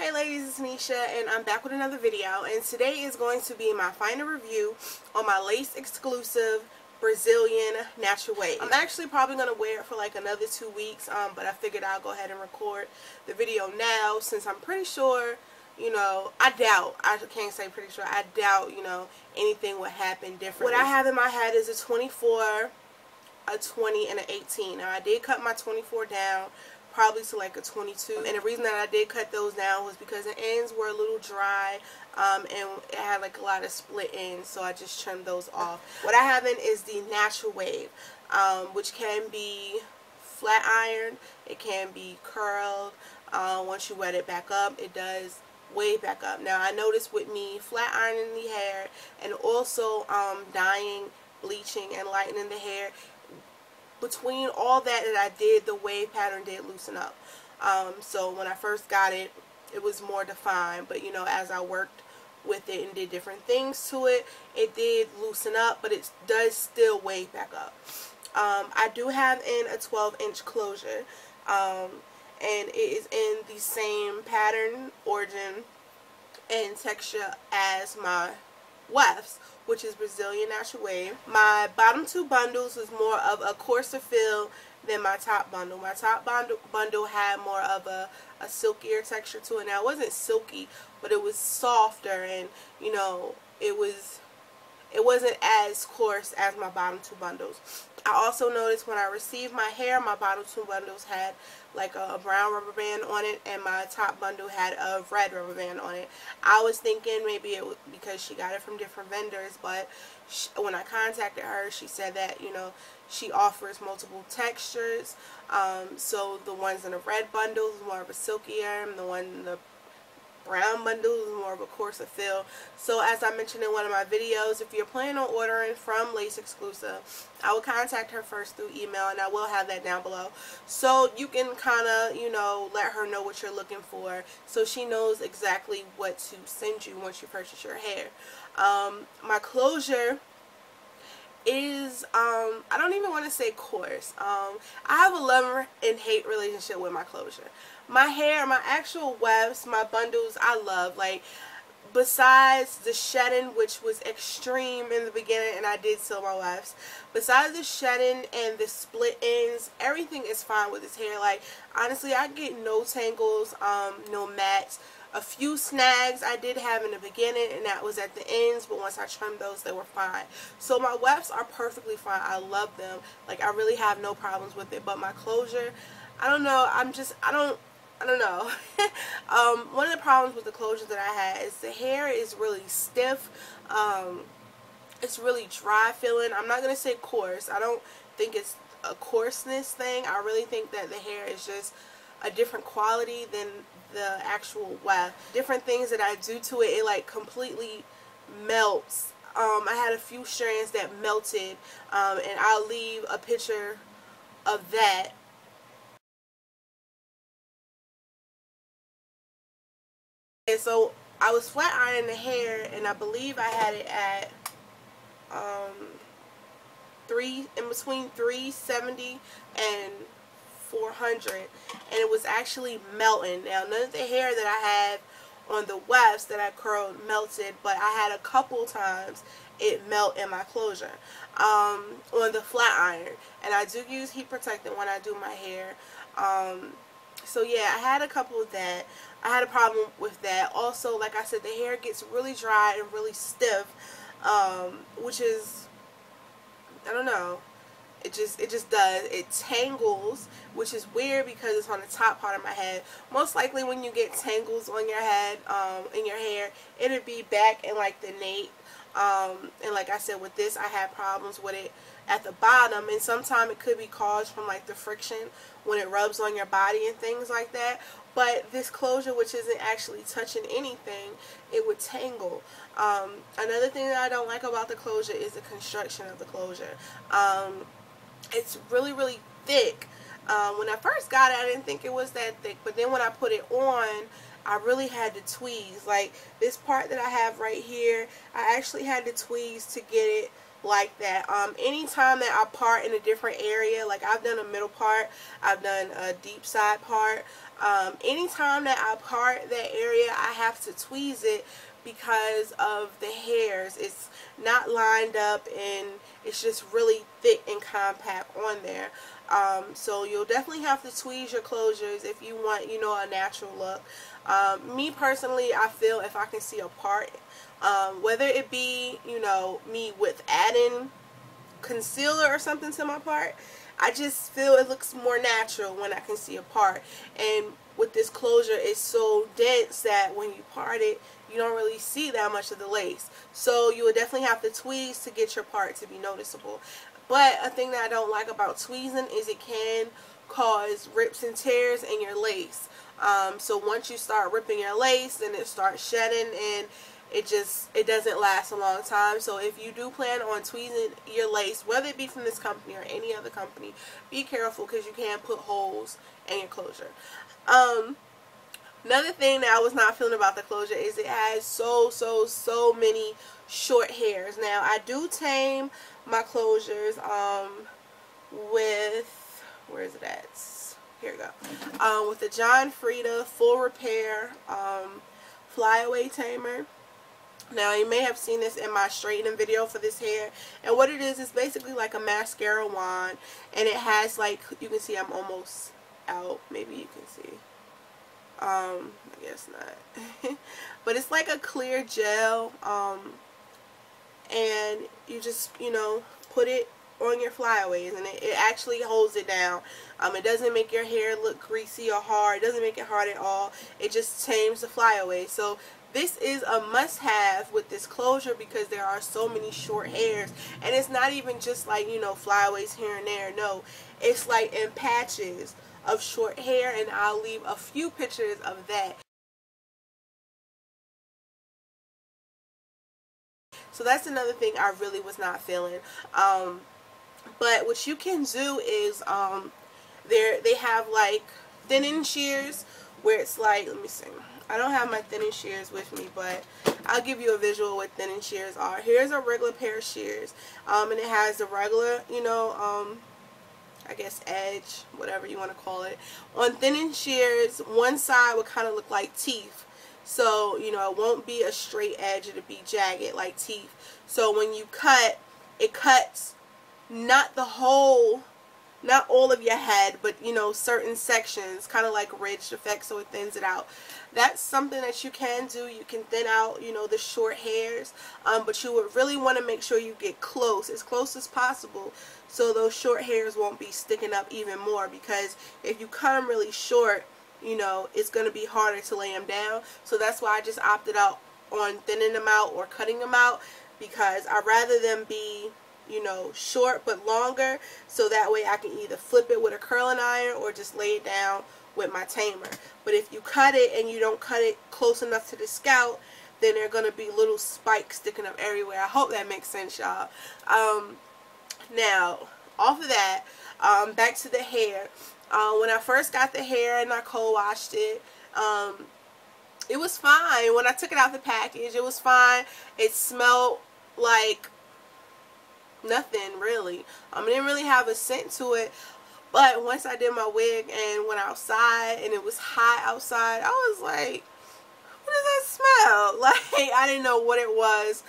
Hey ladies, it's Nisha and I'm back with another video, and today is going to be my final review on my LaceXclusive Brazilian natural wave. I'm actually probably going to wear it for like another 2 weeks, but I figured I'll go ahead and record the video now since I'm pretty sure, I can't say pretty sure, I doubt, anything would happen differently. What I have in my head is a 24, a 20, and an 18. Now I did cut my 24 down probably to like a 22, and the reason that I did cut those down was because the ends were a little dry, and it had like a lot of split ends, so I just trimmed those off. What I have in is the natural wave, which can be flat ironed, it can be curled. Once you wet it back up, it does wave back up. Now I noticed with me flat ironing the hair and also dyeing, bleaching, and lightening the hair, between all that I did, the wave pattern did loosen up. So when I first got it, it was more defined, but as I worked with it and did different things to it, it did loosen up, but it does still wave back up. I do have in a 12-inch closure, and it is in the same pattern, origin, and texture as my wefts, which is Brazilian natural wave. My bottom two bundles was more of a coarser feel than my top bundle. My top bundle had more of a silkier texture to it. Now it wasn't silky, but it was softer, and it wasn't as coarse as my bottom two bundles. I also noticed when I received my hair, my bottom two bundles had like a brown rubber band on it, and my top bundle had a red rubber band on it. I was thinking maybe it was because she got it from different vendors, but when I contacted her, she said that she offers multiple textures. So the ones in the red bundle is more of a silkier, and the one in the brown bundle is more of a coarser feel. So as I mentioned in one of my videos, if you're planning on ordering from LaceXclusive, I will contact her first through email, and I will have that down below, so you can kind of let her know what you're looking for, so she knows exactly what to send you once you purchase your hair. My closure is I don't even want to say coarse. I have a love and hate relationship with my closure. My hair, my actual wefts, my bundles, I love. Like, besides the shedding, which was extreme in the beginning, and I did sell my wefts, besides the shedding and the split ends, everything is fine with this hair. Like, honestly, I get no tangles, no mats. A few snags I did have in the beginning, and that was at the ends, but once I trimmed those, they were fine. So my wefts are perfectly fine. I love them. Like, I really have no problems with it. But my closure, I don't know. I don't know. One of the problems with the closure that I had is the hair is really stiff. It's really dry feeling. I'm not going to say coarse. I don't think it's a coarseness thing. I really think that the hair is just a different quality than the actual weft. Different things that I do to it, it like completely melts. I had a few strands that melted, and I'll leave a picture of that. And so I was flat ironing the hair, and I believe I had it at in between 370 and 400, and it was actually melting. Now, none of the hair that I had on the wefts that I curled melted, but I had a couple times it melt in my closure on the flat iron, and I do use heat protectant when I do my hair. So yeah, I had a couple of that. I had a problem with that. Also, like I said, the hair gets really dry and really stiff, which is, I don't know, it just does. It tangles, which is weird because it's on the top part of my head. Most likely when you get tangles on your head, in your hair, it'll be back in like the nape. And like I said, with this, I had problems with it at the bottom, and sometimes it could be caused from like the friction when it rubs on your body and things like that. But this closure, which isn't actually touching anything, it would tangle. Another thing that I don't like about the closure is the construction of the closure. It's really, really thick. When I first got it, I didn't think it was that thick, but then when I put it on, I really had to tweeze. Like, this part that I have right here, I actually had to tweeze to get it like that. Anytime that I part in a different area, like I've done a middle part, I've done a deep side part, Anytime that I part that area, I have to tweeze it because of the hairs. It's not lined up and it's just really thick and compact on there. So you'll definitely have to tweeze your closures if you want, you know, a natural look. Me personally, I feel if I can see a part, whether it be, you know, me with adding concealer or something to my part, I just feel it looks more natural when I can see a part. And with this closure, it's so dense that when you part it, you don't really see that much of the lace. So you would definitely have to tweeze to get your part to be noticeable. But a thing that I don't like about tweezing is it can cause rips and tears in your lace. So once you start ripping your lace, then it starts shedding and it doesn't last a long time. So if you do plan on tweezing your lace, whether it be from this company or any other company, be careful because you can put holes in your closure. Another thing that I was not feeling about the closure is it has so many short hairs. Now I do tame my closures with, where is it at? Here we go. With the John Frieda Full Repair Flyaway Tamer. Now you may have seen this in my straightening video for this hair, and what it is basically like a mascara wand, and it has, like, you can see I'm almost out, maybe you can see, I guess not, but it's like a clear gel, and you just, you know, put it on your flyaways, and it actually holds it down. It doesn't make your hair look greasy or hard. It doesn't make it hard at all. It just tames the flyaways. So this is a must-have with this closure because there are so many short hairs, and it's not even just like, you know, flyaways here and there. No, it's like in patches of short hair, and I'll leave a few pictures of that. So that's another thing I really was not feeling. But what you can do is they have like thinning shears where it's like, let me see, I don't have my thinning shears with me, but I'll give you a visual what thinning shears are. Here's a regular pair of shears, and it has the regular, you know, I guess edge, whatever you want to call it. On thinning shears, one side would kind of look like teeth. So, you know, it won't be a straight edge, it'll be jagged like teeth. So when you cut, it cuts not the whole, not all of your head, but, you know, certain sections, kind of like ridged effect, so it thins it out. That's something that you can do. You can thin out, you know, the short hairs, but you would really want to make sure you get close as possible, so those short hairs won't be sticking up even more, because if you cut them really short, you know, it's going to be harder to lay them down. So that's why I just opted out on thinning them out or cutting them out, because I'd rather them be, you know, short but longer, so that way I can either flip it with a curling iron or just lay it down with my tamer. But if you cut it and you don't cut it close enough to the scalp, then there are going to be little spikes sticking up everywhere. I hope that makes sense, y'all. Now, off of that, back to the hair. When I first got the hair and I co-washed it, it was fine. When I took it out the package, it was fine. It smelled like nothing, really. It didn't really have a scent to it. But once I did my wig and went outside and it was hot outside, I was like, what does that smell? Like, I didn't know what it was.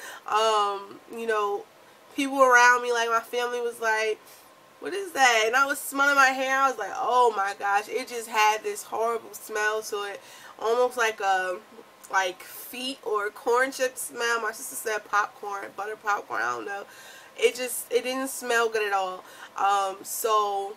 You know, people around me, like my family, was like, what is that? And I was smelling my hair. I was like, oh my gosh, it just had this horrible smell to it, almost like a feet or corn chip smell. My sister said popcorn, butter popcorn, I don't know. It didn't smell good at all. So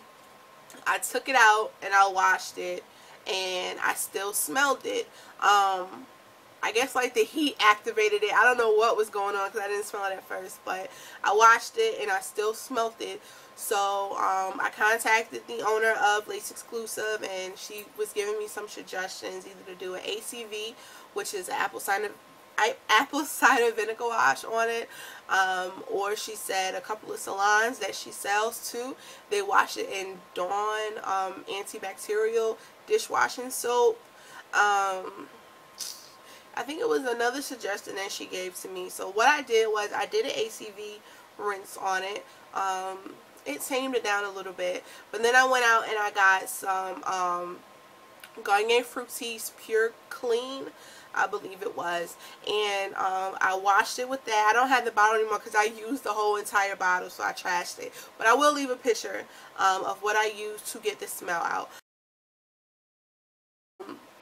I took it out and I washed it, and I still smelled it. I guess like the heat activated it. I don't know what was going on because I didn't smell it at first, but I washed it and I still smelled it. So I contacted the owner of LaceXclusive, and she was giving me some suggestions, either to do an ACV, which is an apple cider vinegar wash on it, or she said a couple of salons that she sells too, they wash it in Dawn antibacterial dishwashing soap. I think it was another suggestion that she gave to me. So what I did was I did an ACV rinse on it. It tamed it down a little bit, but then I went out and I got some Garnier Fructis Pure Clean, I believe it was, and I washed it with that. I don't have the bottle anymore because I used the whole entire bottle, so I trashed it, but I will leave a picture of what I used to get the smell out.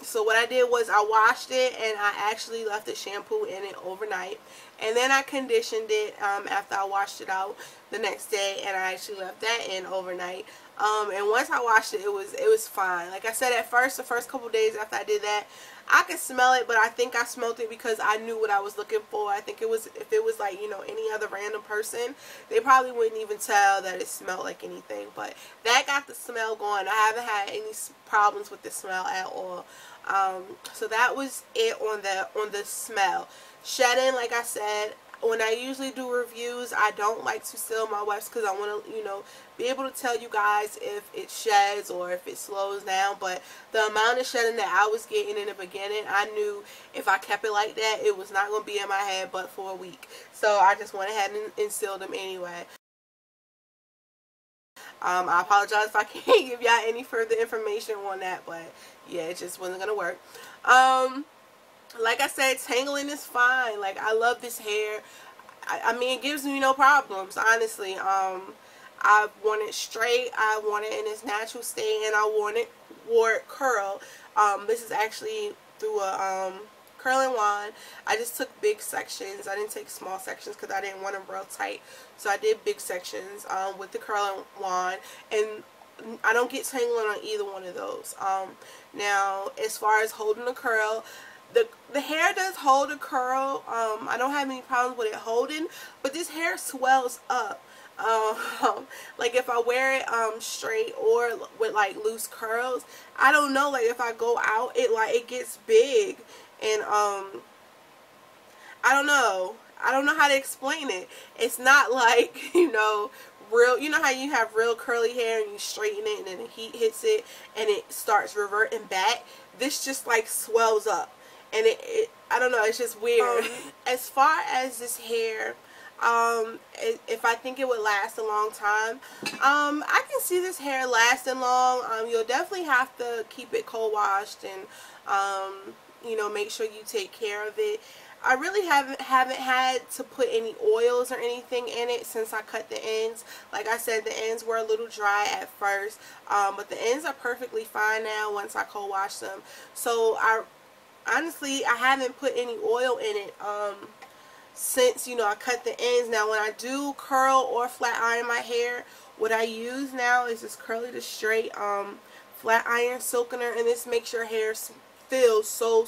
So what I did was I washed it, and I actually left the shampoo in it overnight, and then I conditioned it after I washed it out the next day, and I actually left that in overnight. And once I washed it, it was fine. Like I said, at first, the first couple days after I did that, I could smell it, but I think I smelled it because I knew what I was looking for. I think it was, if it was like, you know, any other random person, they probably wouldn't even tell that it smelled like anything. But that got the smell going. I haven't had any problems with the smell at all. So that was it on the smell. Shedding, like I said, when I usually do reviews, I don't like to seal my wefts because I want to, you know, be able to tell you guys if it sheds or if it slows down. But the amount of shedding that I was getting in the beginning, I knew if I kept it like that, it was not going to be in my head but for a week. So I just went ahead and sealed them anyway. I apologize if I can't give y'all any further information on that, but yeah, it just wasn't going to work. Like I said, tangling is fine. Like, I love this hair. I mean, it gives me no problems, honestly. I want it straight, I want it in its natural state, and I wore it curl. This is actually through a curling wand. I just took big sections. I didn't take small sections because I didn't want them real tight. So I did big sections with the curling wand, and I don't get tangling on either one of those. Now, as far as holding the curl, the hair does hold a curl. I don't have any problems with it holding, but this hair swells up. Like if I wear it straight or with like loose curls, I don't know, like if I go out, it gets big, and I don't know how to explain it. It's not like, you know, real, you know how you have real curly hair and you straighten it and then the heat hits it and it starts reverting back. This just like swells up, and I don't know, it's just weird. As far as this hair, if I think it would last a long time, I can see this hair lasting long. You'll definitely have to keep it cold washed and you know, make sure you take care of it. I really haven't had to put any oils or anything in it since I cut the ends. Like I said, the ends were a little dry at first, but the ends are perfectly fine now once I cold wash them. So honestly, I haven't put any oil in it since, you know, I cut the ends. Now when I do curl or flat iron my hair, what I use now is this Curly to Straight flat iron silkener, and this makes your hair feels so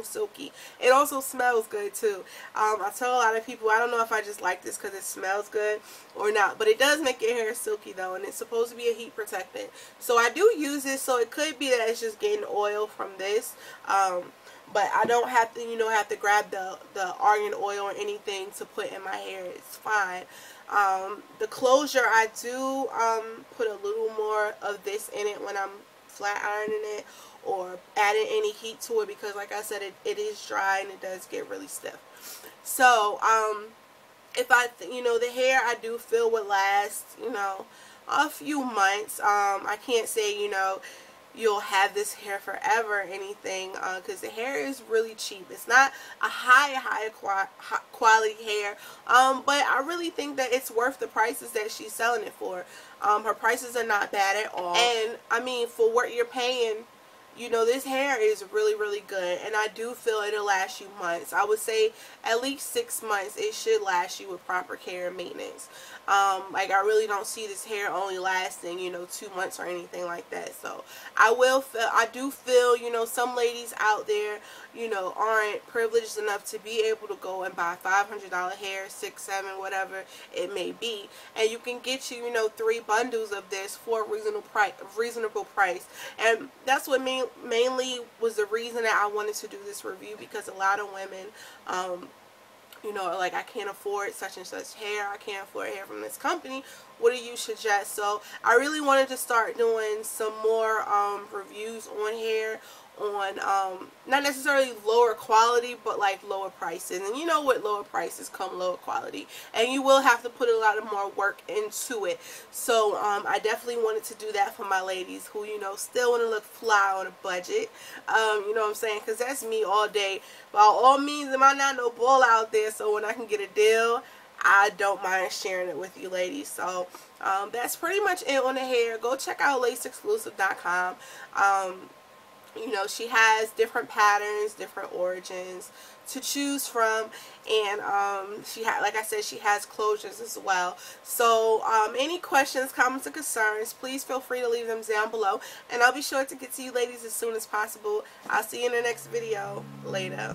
silky. It also smells good too. I tell a lot of people, I don't know if I just like this because it smells good or not, but it does make your hair silky though, and it's supposed to be a heat protectant. So I do use this, so it could be that it's just getting oil from this, but I don't have to, you know, have to grab the argan oil or anything to put in my hair. It's fine. The closure, I do put a little more of this in it when I'm flat ironing it or adding any heat to it, because like I said, it is dry and it does get really stiff. So if you know, the hair I do feel would last, you know, a few months. I can't say, you know, you'll have this hair forever or anything, because the hair is really cheap. It's not a high quality hair, but I really think that it's worth the prices that she's selling it for. Her prices are not bad at all, and I mean, for what you're paying, you know, this hair is really good, and I do feel it'll last you months. I would say at least 6 months it should last you with proper care and maintenance. Like, I really don't see this hair only lasting, you know, 2 months or anything like that. So I do feel, you know, some ladies out there, you know, aren't privileged enough to be able to go and buy $500 hair, 6, 7, whatever it may be, and you can get you know, 3 bundles of this for a reasonable price. And that's what mainly was the reason that I wanted to do this review, because a lot of women, you know, like, I can't afford such and such hair, I can't afford hair from this company, what do you suggest? So I really wanted to start doing some more reviews on hair, on not necessarily lower quality, but like lower prices. And you know, with lower prices come lower quality, and you will have to put a lot of more work into it. So I definitely wanted to do that for my ladies who, you know, still want to look fly on a budget. You know what I'm saying? Because that's me all day. By all means, am I not no bull out there? So when I can get a deal, I don't mind sharing it with you ladies. So that's pretty much it on the hair. Go check out LaceXclusive.com. You know, she has different patterns, different origins to choose from, and she like I said, she has closures as well. So any questions, comments, or concerns, please feel free to leave them down below, and I'll be sure to get to you ladies as soon as possible. I'll see you in the next video. Later.